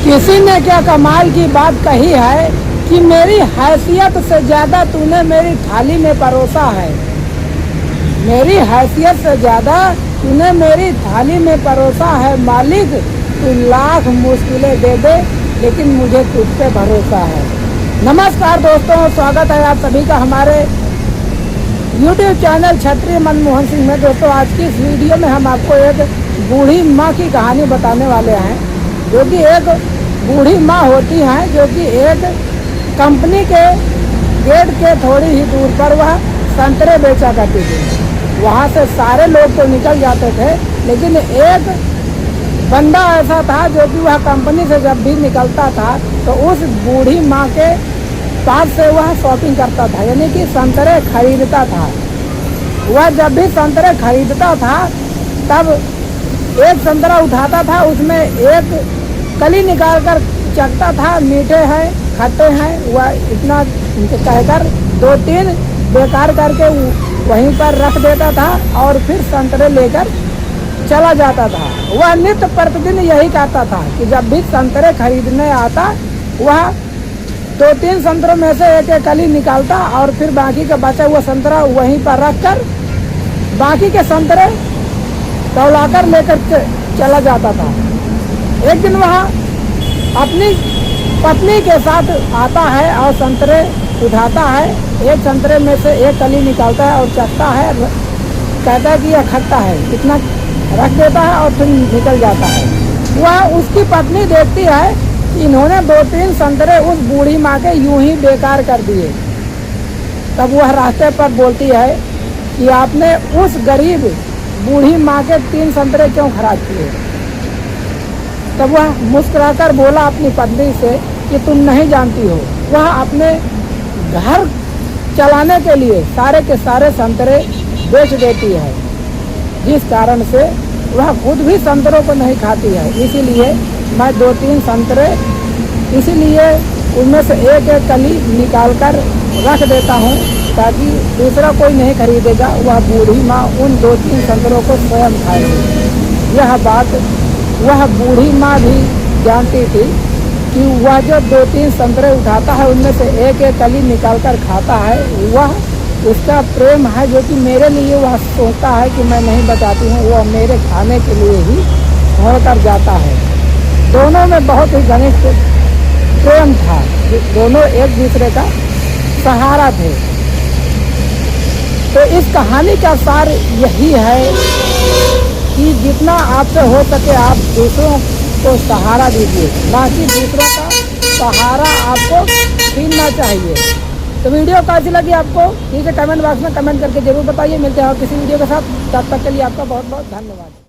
किसी ने क्या कमाल की बात कही है कि मेरी हैसियत से ज़्यादा तूने मेरी थाली में परोसा है। मेरी हैसियत से ज़्यादा तूने मेरी थाली में परोसा है। मालिक तू लाख मुश्किलें दे दे लेकिन मुझे तुझ पे भरोसा है। नमस्कार दोस्तों, स्वागत है आप सभी का हमारे YouTube चैनल क्षत्रिय मनमोहन सिंह में। दोस्तों, आज की इस वीडियो में हम आपको एक बूढ़ी माँ की कहानी बताने वाले हैं, जो कि एक बूढ़ी माँ होती हैं, जो कि एक कंपनी के गेट के थोड़ी ही दूर पर वह संतरे बेचा करती थी। वहाँ से सारे लोग तो निकल जाते थे, लेकिन एक बंदा ऐसा था जो कि वह कंपनी से जब भी निकलता था तो उस बूढ़ी माँ के पास से वह शॉपिंग करता था, यानी कि संतरे खरीदता था। वह जब भी संतरे खरीदता था तब एक संतरा उठाता था, उसमें एक कली निकाल कर चखता था, मीठे हैं खट्टे हैं, वह इतना कहकर 2-3 बेकार करके वहीं पर रख देता था और फिर संतरे लेकर चला जाता था। वह नित्य प्रतिदिन यही करता था कि जब भी संतरे खरीदने आता वह 2-3 संतरों में से एक एक कली निकालता और फिर बाकी का बचा हुआ संतरा वहीं पर रख कर बाकी के संतरे तौलाकर लेकर चला जाता था। एक दिन वह अपनी पत्नी के साथ आता है और संतरे उठाता है। एक संतरे में से एक कली निकालता है और चखता है, कहता है कि यह खट्टा है, इतना रख देता है और फिर निकल जाता है। वह उसकी पत्नी देखती है कि इन्होंने 2-3 संतरे उस बूढ़ी माँ के यूं ही बेकार कर दिए। तब वह रास्ते पर बोलती है कि आपने उस गरीब बूढ़ी माँ के 3 संतरे क्यों खराब किए। तब वह मुस्कुराकर बोला अपनी पत्नी से कि तुम नहीं जानती हो, वह अपने घर चलाने के लिए सारे के सारे संतरे बेच देती है, जिस कारण से वह खुद भी संतरों को नहीं खाती है। इसीलिए मैं 2-3 संतरे इसीलिए उनमें से एक एक कली निकाल कर रख देता हूँ ताकि दूसरा कोई नहीं खरीदेगा। वह बूढ़ी माँ उन 2-3 संतरों को स्वयं खाएगी। यह बात वह बूढ़ी माँ भी जानती थी कि वह जो 2-3 संतरे उठाता है उनमें से एक एक कली निकाल कर खाता है, वह उसका प्रेम है जो कि मेरे लिए वह सोचता है कि मैं नहीं बचाती हूँ, वह मेरे खाने के लिए ही छोड़ कर जाता है। दोनों में बहुत ही घनिष्ठ प्रेम था, दोनों एक दूसरे का सहारा थे। तो इस कहानी का सार यही है कि जितना आपसे हो सके आप दूसरों को सहारा दीजिए, ना कि दूसरों का सहारा आपको छीनना चाहिए। तो वीडियो कैसी लगी आपको नीचे कमेंट बॉक्स में कमेंट करके जरूर बताइए। मिलते हैं और किसी वीडियो के साथ, तब तक के लिए आपका बहुत बहुत धन्यवाद।